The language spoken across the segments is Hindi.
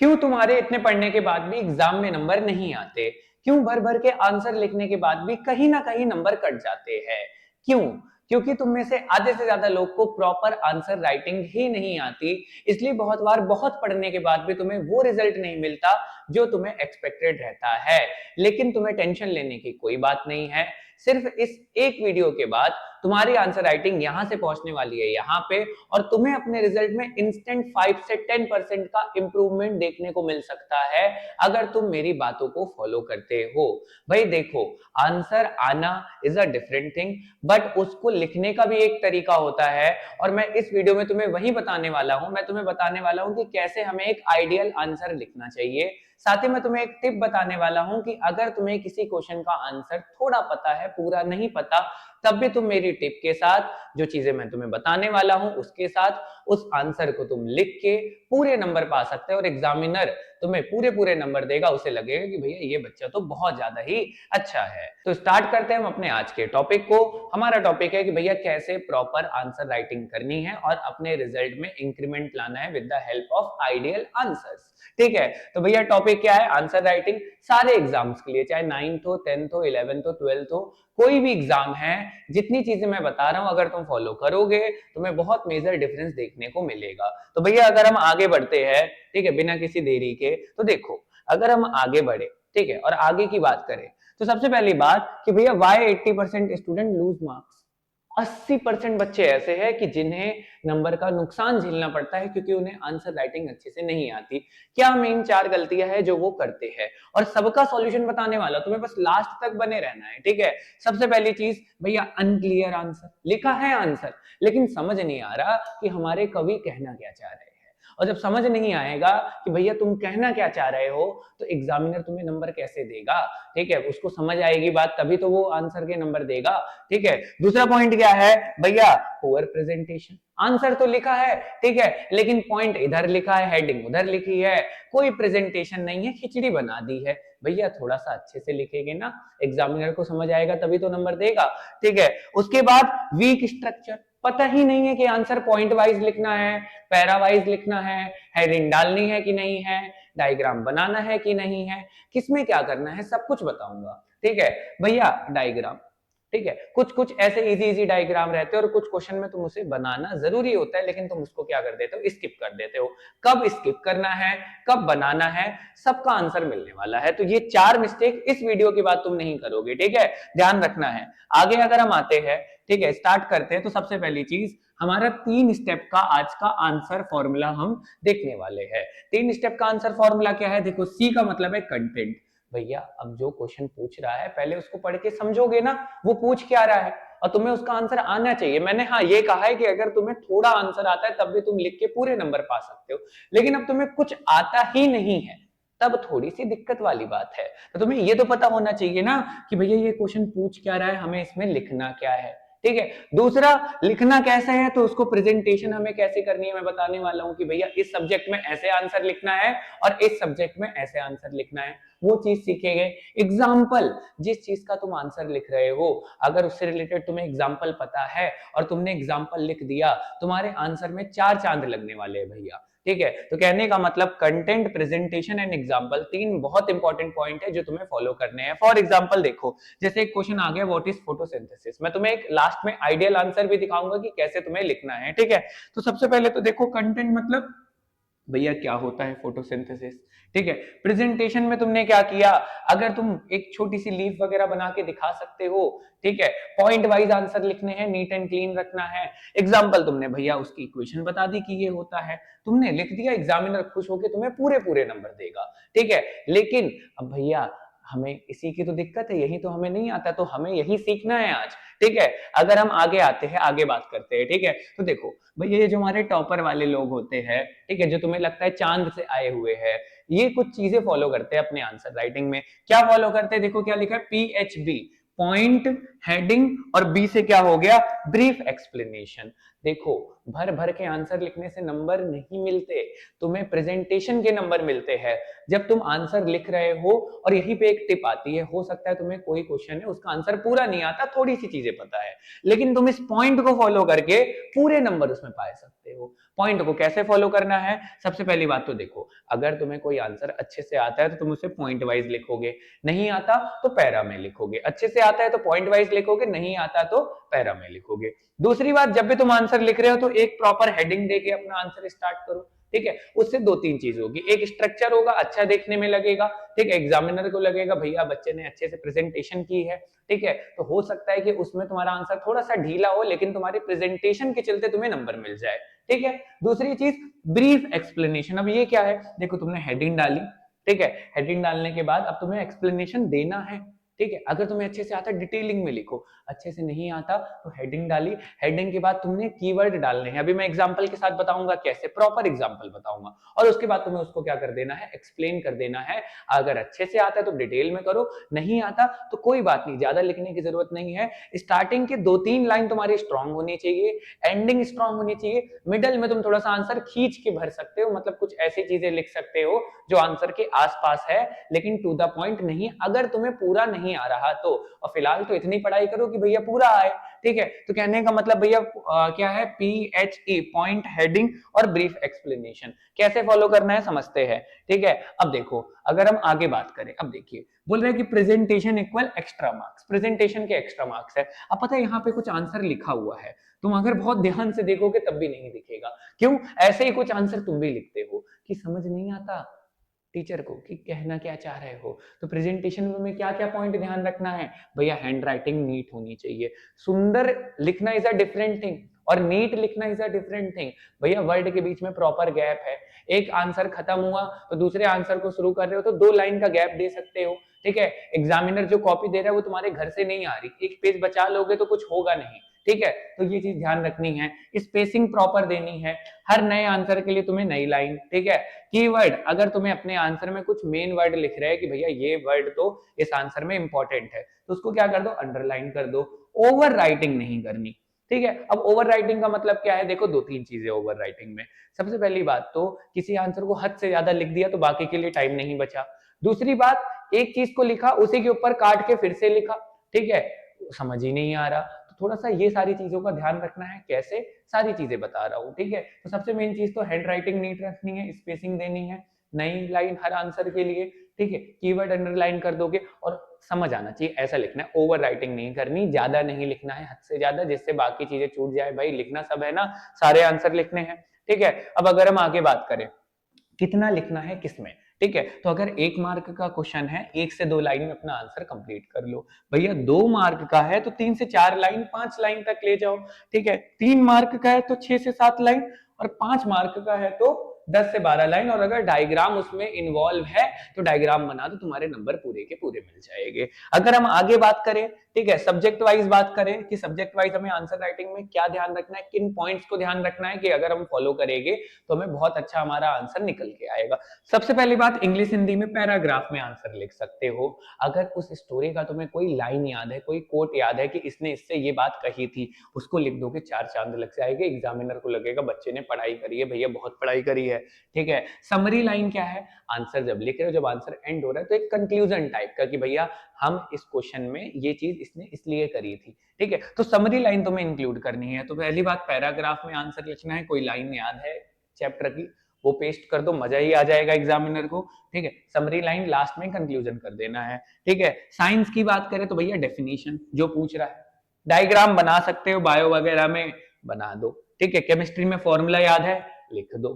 क्यों तुम्हारे इतने पढ़ने के बाद भी एग्जाम में नंबर नहीं आते? क्यों भर भर के आंसर लिखने के बाद भी कहीं ना कहीं नंबर कट जाते हैं? क्यों? क्योंकि तुम में से आधे से ज्यादा लोग को प्रॉपर आंसर राइटिंग ही नहीं आती। इसलिए बहुत बार बहुत पढ़ने के बाद भी तुम्हें वो रिजल्ट नहीं मिलता जो तुम्हें एक्सपेक्टेड रहता है। लेकिन तुम्हें टेंशन लेने की कोई बात नहीं है। सिर्फ इस एक वीडियो के बाद तुम्हारी आंसर राइटिंग यहां से पहुंचने वाली है यहाँ पे, और तुम्हें अपने रिजल्ट में इंस्टेंट 5 से 10% का इंप्रूवमेंट देखने को मिल सकता है अगर तुम मेरी बातों को फॉलो करते हो। भाई देखो, आंसर आना is a different thing, but उसको लिखने का भी एक तरीका होता है। और मैं इस वीडियो में तुम्हें वही बताने वाला हूं। मैं तुम्हें बताने वाला हूं कि कैसे हमें एक आइडियल आंसर लिखना चाहिए। साथ ही मैं तुम्हें एक टिप बताने वाला हूं कि अगर तुम्हें किसी क्वेश्चन का आंसर थोड़ा पता है, पूरा नहीं पता, तब भी तुम मेरी टिप के साथ, जो चीजें मैं तुम्हें बताने वाला हूं उसके साथ, उस आंसर को तुम लिख के पूरे नंबर पा सकते हो। और एग्जामिनर तुम्हें पूरे पूरे नंबर देगा, उसे लगेगा कि भैया ये बच्चा तो बहुत ज्यादा ही अच्छा है। तो स्टार्ट करते हैं हम अपने आज के टॉपिक को। हमारा टॉपिक है कि भैया कैसे प्रॉपर आंसर राइटिंग करनी है और अपने रिजल्ट में इंक्रीमेंट लाना है with the help of ideal answers. ठीक है, तो भैया टॉपिक क्या है? Answer writing. सारे एग्जाम्स के लिए, चाहे 9th हो, 10th हो, 11th हो, 12th हो, कोई भी एग्जाम है, जितनी चीजें मैं बता रहा हूं अगर तुम फॉलो करोगे तुम्हें बहुत मेजर डिफरेंस देखने को मिलेगा। तो भैया अगर हम आगे बढ़ते हैं, ठीक है, बिना किसी देरी के, तो देखो, अगर हम आगे बढ़े, ठीक है, और आगे की बात करें, तो सबसे पहली बात कि भैया वाई 80% स्टूडेंट लूज मार्क्स। 80% बच्चे ऐसे हैं कि जिन्हें नंबर का नुकसान झेलना पड़ता है क्योंकि उन्हें आंसर राइटिंग अच्छे से नहीं आती। क्या मेन 4 गलतियां हैं जो वो करते हैं, और सबका सॉल्यूशन बताने वाला, तुम्हें बस लास्ट तक बने रहना है। ठीक है, सबसे पहली चीज भैया, अनक्लियर आंसर। लिखा है आंसर लेकिन समझ नहीं आ रहा कि हमारे कवि कहना क्या चाह रहे हैं। और जब समझ नहीं आएगा कि भैया तुम कहना क्या चाह रहे हो, तो एग्जामिनर तुम्हें नंबर कैसे देगा? ठीक है, उसको समझ आएगी बात तभी तो वो आंसर के नंबर देगा। ठीक है, दूसरा पॉइंट क्या है भैया? Poor presentation. आंसर तो लिखा है, ठीक है, लेकिन पॉइंट इधर लिखा है, हेडिंग उधर लिखी है, कोई प्रेजेंटेशन नहीं है, खिचड़ी बना दी है। भैया थोड़ा सा अच्छे से लिखेंगे ना, एग्जामिनर को समझ आएगा तभी तो नंबर देगा। ठीक है, उसके बाद वीक स्ट्रक्चर। पता ही नहीं है कि आंसर पॉइंट वाइज लिखना है, पैरा वाइज लिखना है, हेडिंग डालनी है कि नहीं है, डायग्राम बनाना है कि नहीं है, किसमें क्या करना है, सब कुछ बताऊंगा। ठीक है भैया, डायग्राम, ठीक है, कुछ कुछ ऐसे इजी इजी डायग्राम रहते हैं और कुछ क्वेश्चन में तुम उसे बनाना जरूरी होता है, लेकिन तुम उसको क्या कर देते हो? स्किप कर देते हो। कब स्किप करना है, कब बनाना है, सबका आंसर मिलने वाला है। तो ये 4 मिस्टेक इस वीडियो के बाद तुम नहीं करोगे। ठीक है, ध्यान रखना है। आगे अगर हम आते हैं, ठीक है, स्टार्ट करते हैं, तो सबसे पहली चीज, हमारा 3 स्टेप का आज का आंसर फॉर्मूला हम देखने वाले हैं। 3 स्टेप का आंसर फॉर्मूला क्या है? देखो, सी का मतलब है कंटेंट। भैया अब जो क्वेश्चन पूछ रहा है पहले उसको पढ़ के समझोगे ना, वो पूछ क्या रहा है, और तुम्हें उसका आंसर आना चाहिए। मैंने हाँ ये कहा है कि अगर तुम्हें थोड़ा आंसर आता है तब भी तुम लिख के पूरे नंबर पा सकते हो, लेकिन अब तुम्हें कुछ आता ही नहीं है तब थोड़ी सी दिक्कत वाली बात है। तो तुम्हें ये तो पता होना चाहिए ना कि भैया ये क्वेश्चन पूछ क्या रहा है, हमें इसमें लिखना क्या है। ठीक है, दूसरा, लिखना कैसे है, तो उसको प्रेजेंटेशन हमें कैसे करनी है मैं बताने वाला हूं कि भैया इस सब्जेक्ट में ऐसे आंसर लिखना है और इस सब्जेक्ट में ऐसे आंसर लिखना है, वो चीज सीखेंगे। एग्जाम्पल, जिस चीज का तुम आंसर लिख रहे हो अगर उससे रिलेटेड तुम्हें एग्जाम्पल पता है और तुमने एग्जाम्पल लिख दिया, तुम्हारे आंसर में 4 चांद लगने वाले हैं भैया। ठीक है, तो कहने का मतलब कंटेंट, प्रेजेंटेशन एंड एग्जाम्पल, 3 बहुत इंपॉर्टेंट पॉइंट है जो तुम्हें फॉलो करने हैं। फॉर एग्जाम्पल देखो, जैसे एक क्वेश्चन आ गया, व्हाट इज फोटोसिंथेसिस, मैं तुम्हें एक लास्ट में आइडियल आंसर भी दिखाऊंगा कि कैसे तुम्हें लिखना है। ठीक है, तो सबसे पहले तो देखो, कंटेंट मतलब भैया क्या होता है फोटोसिंथेसिस। ठीक है, प्रेजेंटेशन में तुमने क्या किया, अगर तुम एक छोटी सी लीफ वगैरह बना के दिखा सकते हो, ठीक है, पॉइंट वाइज आंसर लिखने हैं, नीट एंड क्लीन रखना है। एग्जांपल तुमने भैया उसकी इक्वेशन बता दी कि ये होता है, तुमने लिख दिया, एग्जामिनर खुश होकर तुम्हें पूरे पूरे नंबर देगा। ठीक है, लेकिन अब भैया हमें इसी की तो दिक्कत है, यही तो हमें नहीं आता, तो हमें यही सीखना है आज। ठीक है, अगर हम आगे आते हैं, आगे बात करते हैं। ठीक है, तो देखो भैया, ये जो हमारे टॉपर वाले लोग होते हैं, ठीक है, जो तुम्हें लगता है चांद से आए हुए हैं, ये कुछ चीजें फॉलो करते हैं अपने आंसर राइटिंग में। क्या फॉलो करते हैं? देखो क्या लिखा है, PHB, पॉइंट, हेडिंग, और बी से क्या हो गया, ब्रीफ एक्सप्लेनेशन। देखो, भर भर के आंसर लिखने से नंबर नहीं मिलते, तुम्हें प्रेजेंटेशन के नंबर मिलते हैं। जब तुम आंसर लिख रहे हो, और यहीं पे एक टिप आती है, हो सकता है तुम्हें कोई क्वेश्चन है उसका आंसर पूरा नहीं आता, थोड़ी सी चीजें पता है, लेकिन तुम इस पॉइंट को फॉलो करके पूरे नंबर उसमें पा सकते हो। पॉइंट को कैसे फॉलो करना है? सबसे पहली बात तो देखो, अगर तुम्हें कोई आंसर अच्छे से आता है तो तुम उसे पॉइंट वाइज लिखोगे, नहीं आता तो पैरा में लिखोगे, अच्छे से आता है तो पॉइंट वाइज लिखोगे, नहीं आता तो पैरा में लिखोगे। दूसरी बात, जब भी तुम आंसर लिख रहे हो तो एक प्रॉपर हेडिंग देके अपना आंसर स्टार्ट करो, ठीक है। उससे दो तीन चीज होगी, एक स्ट्रक्चर होगा, अच्छा देखने में लगेगा, ठीक है, एग्जामिनर को लगेगा भैया बच्चे ने अच्छे से प्रेजेंटेशन की है, ठीक है। तो हो सकता है कि उसमें तुम्हारा आंसर थोड़ा सा ढीला हो, लेकिन तुम्हारी प्रेजेंटेशन के चलते तुम्हें नंबर मिल जाए, ठीक है। दूसरी चीज, ब्रीफ एक्सप्लेनेशन। अब ये क्या है? देखो, तुमने हेडिंग डाली, ठीक है, हेडिंग डालने के बाद अब तुम्हें एक्सप्लेनेशन देना है, ठीक है। अगर तुम्हें अच्छे से आता है डिटेलिंग में लिखो, अच्छे से नहीं आता तो हेडिंग डाली, हेडिंग के बाद तुमने कीवर्ड डालने हैं, अभी मैं एग्जांपल के साथ बताऊंगा कैसे, प्रॉपर एग्जांपल बताऊंगा, और उसके बाद तुम्हें उसको क्या कर देना है, एक्सप्लेन कर देना है। अगर अच्छे से आता है तो डिटेल में करो, नहीं आता तो कोई बात नहीं, ज्यादा लिखने की जरूरत नहीं है। स्टार्टिंग के दो तीन लाइन तुम्हारी स्ट्रांग होनी चाहिए, एंडिंग स्ट्रांग होनी चाहिए, मिडल में तुम थोड़ा सा आंसर खींच के भर सकते हो, मतलब कुछ ऐसी चीजें लिख सकते हो जो आंसर के आसपास है, लेकिन टू द पॉइंट नहीं, अगर तुम्हें पूरा नहीं आ रहा तो। और फिलहाल तो इतनी पढ़ाई करो कि भैया पूरा आए, ठीक है। तो कहने का मतलब भैया क्या है, PHE, पॉइंट, हेडिंग और ब्रीफ एक्सप्लेनेशन, कैसे फॉलो करना है समझते हैं, ठीक है। अब देखो, अगर हम आगे बात करें, अब देखिए बोल रहे हैं कि presentation equal extra marks, presentation के एक्स्ट्रा मार्क्स है। अब पता है यहाँ पे कुछ आंसर लिखा हुआ है, तुम अगर बहुत ध्यान से देखोगे तब भी नहीं दिखेगा, क्यों? ऐसे ही कुछ आंसर तुम भी लिखते हो कि समझ नहीं आता टीचर को कि कहना क्या चाह रहे हो। तो प्रेजेंटेशन में क्या क्या पॉइंट ध्यान रखना है भैया? हैंड राइटिंग नीट होनी चाहिए, सुंदर लिखना इज अ डिफरेंट थिंग और नीट लिखना इज अ डिफरेंट थिंग। भैया वर्ड के बीच में प्रॉपर गैप है, एक आंसर खत्म हुआ तो दूसरे आंसर को शुरू कर रहे हो तो 2 लाइन का गैप दे सकते हो, ठीक है। एग्जामिनर जो कॉपी दे रहा है वो तुम्हारे घर से नहीं आ रही, एक पेज बचा लोगे तो कुछ होगा नहीं, ठीक है। तो ये चीज ध्यान रखनी है, स्पेसिंग प्रॉपर देनी है, हर नए आंसर के लिए तुम्हें नई लाइन, ठीक है। कीवर्ड, अगर तुम्हें अपने आंसर में कुछ मेन वर्ड लिख रहे हैं कि भैया ये वर्ड तो इस आंसर में इंपॉर्टेंट है, तो उसको क्या कर दो, अंडरलाइन कर दो। ओवर राइटिंग नहीं करनी, ठीक है। अब ओवर राइटिंग का मतलब क्या है? देखो, दो तीन चीजें ओवर राइटिंग में। सबसे पहली बात तो किसी आंसर को हद से ज्यादा लिख दिया तो बाकी के लिए टाइम नहीं बचा। दूसरी बात, एक चीज को लिखा उसी के ऊपर काट के फिर से लिखा, ठीक है, समझ ही नहीं आ रहा। तो थोड़ा सा ये सारी चीजों का ध्यान रखना है, कैसे? सारी चीजें बता रहा हूँ, ठीक है। तो सबसे मेन चीज तो हैंड राइटिंग नीट रखनी है, स्पेसिंग देनी है, नई लाइन हर आंसर के लिए, ठीक है। कीवर्ड अंडरलाइन कर दोगे और समझ आना चाहिए, ऐसा लिखना है, ओवर राइटिंग नहीं करनी, ज्यादा नहीं लिखना है हद से ज्यादा, जिससे बाकी चीजें छूट जाए। भाई लिखना सब है ना, सारे आंसर लिखने हैं, ठीक है। अब अगर हम आगे बात करें कितना लिखना है किसमें, ठीक है। तो अगर 1 मार्क का क्वेश्चन है, 1 से 2 लाइन में अपना आंसर कंप्लीट कर लो। भैया 2 मार्क का है तो 3 से 4 लाइन, 5 लाइन तक ले जाओ, ठीक है। 3 मार्क का है तो 6 से 7 लाइन, और 5 मार्क का है तो 10 से 12 लाइन, और अगर डायग्राम उसमें इन्वॉल्व है तो डायग्राम बना दो, तुम्हारे नंबर पूरे के पूरे मिल जाएंगे। अगर हम आगे बात करें, ठीक है, सब्जेक्ट वाइज बात करें कि सब्जेक्ट वाइज हमें आंसर राइटिंग में क्या ध्यान रखना है, किन पॉइंट्स को ध्यान रखना है कि अगर हम फॉलो करेंगे तो हमें बहुत अच्छा हमारा आंसर निकल के आएगा। सबसे पहली बात, इंग्लिश हिंदी में पैराग्राफ में आंसर लिख सकते हो। अगर उस स्टोरी का तुम्हें कोई लाइन याद है, कोई कोट याद है कि इसने इससे ये बात कही थी, उसको लिख दोगे, 4 चांद लग जाएंगे, एग्जामिनर को लगेगा बच्चे ने पढ़ाई करी है, भैया बहुत पढ़ाई करी है, ठीक है। समरी लाइन क्या है? आंसर जब लिख रहे हो, जब आंसर एंड हो रहा है तो एक कंक्लूजन टाइप का कि भैया हम इस क्वेश्चन में ये चीज इसने इसलिए करी थी, ठीक है। तो समरी लाइन तुम्हें इंक्लूड करनी है। तो पहली बात, पैराग्राफ में आंसर लिखना है, कोई लाइन याद है चैप्टर की वो पेस्ट कर दो, मजा ही आ जाएगा एग्जामिनर को, ठीक है। समरी लाइन लास्ट में कंक्लूजन कर देना है, ठीक है। साइंस की बात करें तो भैया डेफिनेशन जो पूछ रहा है, डायग्राम बना सकते हो बायो वगैरह में, बना दो, ठीक है। केमिस्ट्री में फॉर्मूला याद है, लिख दो,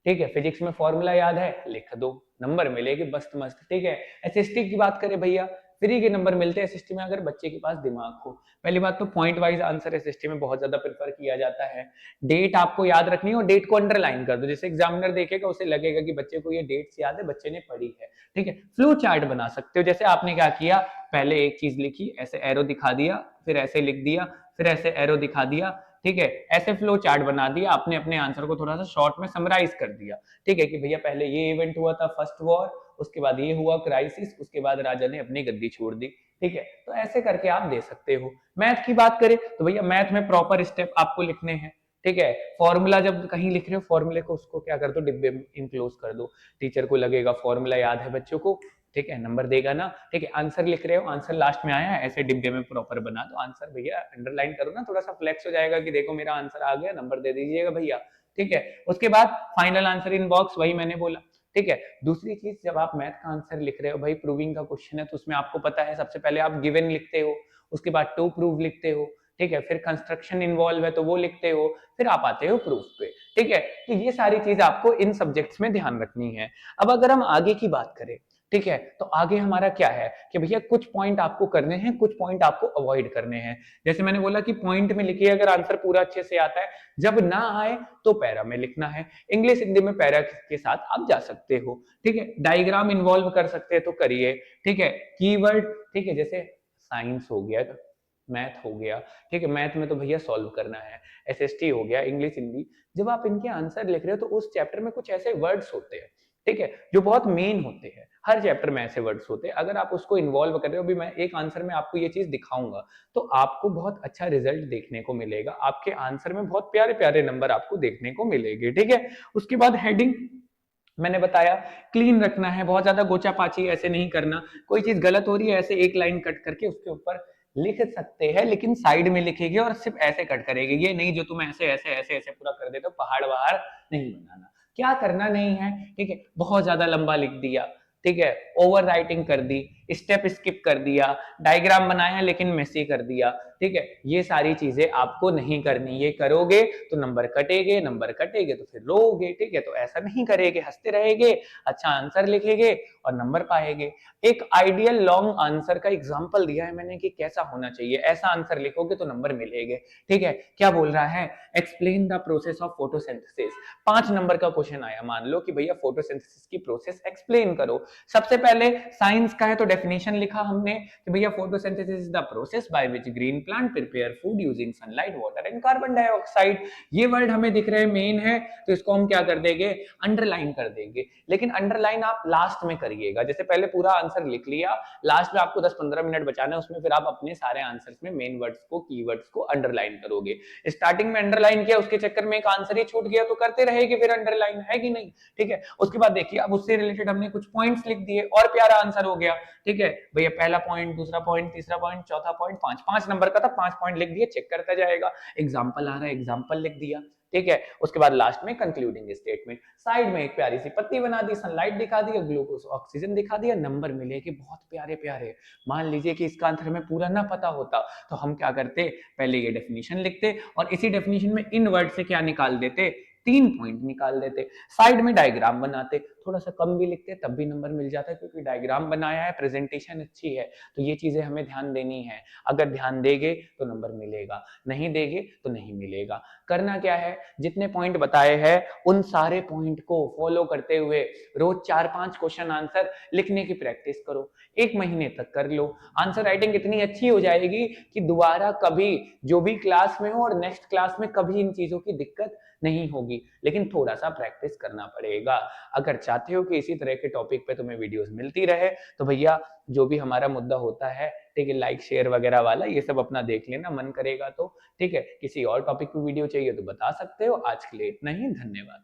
ठीक है। फिजिक्स में फॉर्मूला याद है, लिख दो, नंबर मिलेगी मस्त मस्त, ठीक है। एसएसटी की बात करें भैया, फ्री के नंबर मिलते हैं एसएसटी में अगर बच्चे के पास दिमाग हो। पहली बात तो पॉइंट वाइज आंसर एसएसटी में बहुत ज्यादा प्रेफर किया जाता है। डेट आपको याद रखनी है और डेट को अंडरलाइन कर दो, जैसे एग्जामिनर देखेगा उसे लगेगा कि बच्चे को ये डेट्स याद है, बच्चे ने पढ़ी है, ठीक है। फ्लो चार्ट बना सकते हो, जैसे आपने क्या किया, पहले एक चीज लिखी, ऐसे एरो दिखा दिया, फिर ऐसे लिख दिया, फिर ऐसे एरो दिखा दिया, ठीक है। ऐसे फ्लो चार्ट बना दिया, आपने अपने आंसर को थोड़ा सा शॉर्ट में समराइज कर दिया, ठीक है, कि भैया पहले ये इवेंट हुआ था फर्स्ट वॉर, उसके बाद ये हुआ क्राइसिस, उसके बाद राजा ने अपनी गद्दी छोड़ दी, ठीक है। तो ऐसे करके आप दे सकते हो। मैथ की बात करें तो भैया मैथ में प्रॉपर स्टेप आपको लिखने हैं, ठीक है, फॉर्मूला जब कहीं लिख रहे हो फॉर्मूले को उसको क्या कर दो, डिब्बे में इनक्लोज कर दो, टीचर को लगेगा फॉर्मूला याद है बच्चों को, ठीक है, नंबर देगा ना। ठीक है, आंसर लिख रहे हो, आंसर लास्ट में आया, ऐसे डिब्बे में प्रॉपर बना दो आंसर, भैया अंडरलाइन करो ना, थोड़ा सा फ्लेक्स हो जाएगा कि देखो मेरा आंसर आ गया, नंबर दे दीजिएगा भैया। ठीक है, उसके बाद फाइनल आंसर इन बॉक्स, वही मैंने बोला। ठीक है, दूसरी चीज, जब आप मैथ का आंसर लिख रहे हो भाई, प्रूविंग का क्वेश्चन है तो उसमें आपको पता है सबसे पहले आप गिवन लिखते हो, उसके बाद टू प्रूव लिखते हो, ठीक है, फिर कंस्ट्रक्शन इन्वॉल्व है तो वो लिखते हो, फिर आप आते हो प्रूफ पे। ठीक है, तो ये सारी चीज आपको इन सब्जेक्ट्स में ध्यान रखनी है। अब अगर हम आगे की बात करें, ठीक है, तो आगे हमारा क्या है कि भैया कुछ पॉइंट आपको करने हैं, कुछ पॉइंट आपको अवॉइड करने हैं। जैसे मैंने बोला कि पॉइंट में लिखिए अगर आंसर पूरा अच्छे से आता है, जब ना आए तो पैरा में लिखना है, इंग्लिश हिंदी में पैरा के साथ आप जा सकते हो। ठीक है, डायग्राम इन्वॉल्व कर सकते हैं तो करिए। ठीक है, कीवर्ड, ठीक है, जैसे साइंस हो गया, मैथ हो गया, ठीक है, मैथ में तो भैया सॉल्व करना है, एसएसटी हो गया, इंग्लिश हिंदी, जब आप इनके आंसर लिख रहे हो तो उस चैप्टर में कुछ ऐसे वर्ड्स होते हैं, ठीक है, जो बहुत मेन होते हैं, हर चैप्टर में ऐसे वर्ड्स होते हैं, अगर आप उसको इन्वॉल्व कर रहे हो, अभी मैं एक आंसर में आपको ये चीज दिखाऊंगा तो आपको बहुत अच्छा रिजल्ट देखने को मिलेगा, आपके आंसर में बहुत प्यारे प्यारे नंबर आपको देखने को मिलेंगे। ठीक है, उसके बाद हेडिंग मैंने बताया क्लीन रखना है, बहुत ज्यादा गोचा पाची ऐसे नहीं करना, कोई चीज गलत हो रही है ऐसे एक लाइन कट करके उसके ऊपर लिख सकते हैं, लेकिन साइड में लिखेगी और सिर्फ ऐसे कट करेगी, ये नहीं जो तुम ऐसे ऐसे ऐसे ऐसे पूरा कर देते हो, पहाड़ वहाड़ नहीं बनाना, क्या करना नहीं है। ठीक है, बहुत ज्यादा लंबा लिख दिया, ठीक है, ओवर राइटिंग कर दी, स्टेप स्किप कर दिया, डायग्राम बनाया लेकिन मेसी कर दिया, ठीक है, ये सारी चीजें आपको नहीं करनी, ये करोगे तो नंबर कटेंगे, नंबर कटेंगे तो फिर रोओगे। ठीक है, तो ऐसा नहीं करेंगे, हंसते रहेंगे, अच्छा आंसर लिखेंगे और नंबर पाएंगे। एक आइडियल लॉन्ग आंसर का एग्जांपल दिया है मैंने कि कैसा होना चाहिए, ऐसा आंसर लिखोगे तो नंबर मिलेंगे। ठीक है, क्या बोल रहा है, explain the process of photosynthesis, 5 number का क्वेश्चन आया, मान लो कि भैया फोटोसिंथेसिस की प्रोसेस एक्सप्लेन करो। सबसे पहले साइंस का है तो डेफिनेशन लिखा हमने कि भैया photosynthesis is the process by which green plant prepare food using sunlight water and carbon dioxide. ये वर्ड हमें दिख रहे हैं मेन है तो इसको हम क्या कर देंगे, अंडरलाइन कर देंगे, लेकिन अंडरलाइन आप लास्ट में करिएगा, जैसे पहले पूरा आंसर लिख लिया, लास्ट में आपको 10-15 मिनट बचाना है, उसमें फिर आप अपने सारे आंसर्स में मेन वर्ड्स को कीवर्ड्स को अंडरलाइन करोगे। स्टार्टिंग में अंडरलाइन किया उसके चक्कर में एक आंसर ही छूट गया तो करते रहेगी फिर अंडरलाइन, है कि नहीं। ठीक है, उसके बाद देखिए अब उससे रिलेटेड हमने कुछ पॉइंट्स लिख दिए और प्यारा आंसर हो गया। ठीक है भैया, पहला पॉइंट, दूसरा पॉइंट, तीसरा पॉइंट, चौथा पॉइंट, 5 नंबर का था, 5 पॉइंट लिख दिए, चेक करता जाएगा, एग्जाम्पल आ रहा है एग्जाम्पल लिख दिया। ठीक है, उसके बाद लास्ट में कंक्लूडिंग स्टेटमेंट, साइड में एक प्यारी सी पत्ती बना दी, सनलाइट दिखा दिया, ग्लूकोज ऑक्सीजन दिखा दिया, नंबर मिलेंगे बहुत प्यारे प्यारे। मान लीजिए कि इसका आंसर हमें पूरा ना पता होता तो हम क्या करते, पहले ये डेफिनेशन लिखते और इसी डेफिनेशन में इन वर्ड से क्या निकाल देते, 3 पॉइंट निकाल देते, साइड में डायग्राम बनाते, थोड़ा सा कम भी लिखते तब भी नंबर मिल जाता है क्योंकि डायग्राम बनाया है, प्रेजेंटेशन अच्छी है, तो ये चीजें हमें ध्यान देनी है, अगर ध्यान देंगे तो नंबर मिलेगा, नहीं देंगे तो नहीं मिलेगा। करना क्या है, जितने पॉइंट बताए हैं उन सारे पॉइंट को फॉलो करते हुए रोज 4-5 क्वेश्चन आंसर लिखने की प्रैक्टिस करो, 1 महीने तक कर लो, आंसर राइटिंग इतनी अच्छी हो जाएगी कि दोबारा कभी जो भी क्लास में हो और नेक्स्ट क्लास में कभी इन चीजों की दिक्कत नहीं होगी, लेकिन थोड़ा सा प्रैक्टिस करना पड़ेगा। अगर चाहते हो कि इसी तरह के टॉपिक पे तुम्हें वीडियोस मिलती रहे तो भैया जो भी हमारा मुद्दा होता है, ठीक है, लाइक शेयर वगैरह वाला ये सब अपना देख लेना, मन करेगा तो। ठीक है, किसी और टॉपिक पे वीडियो चाहिए तो बता सकते हो, आज के लिए इतना ही, धन्यवाद।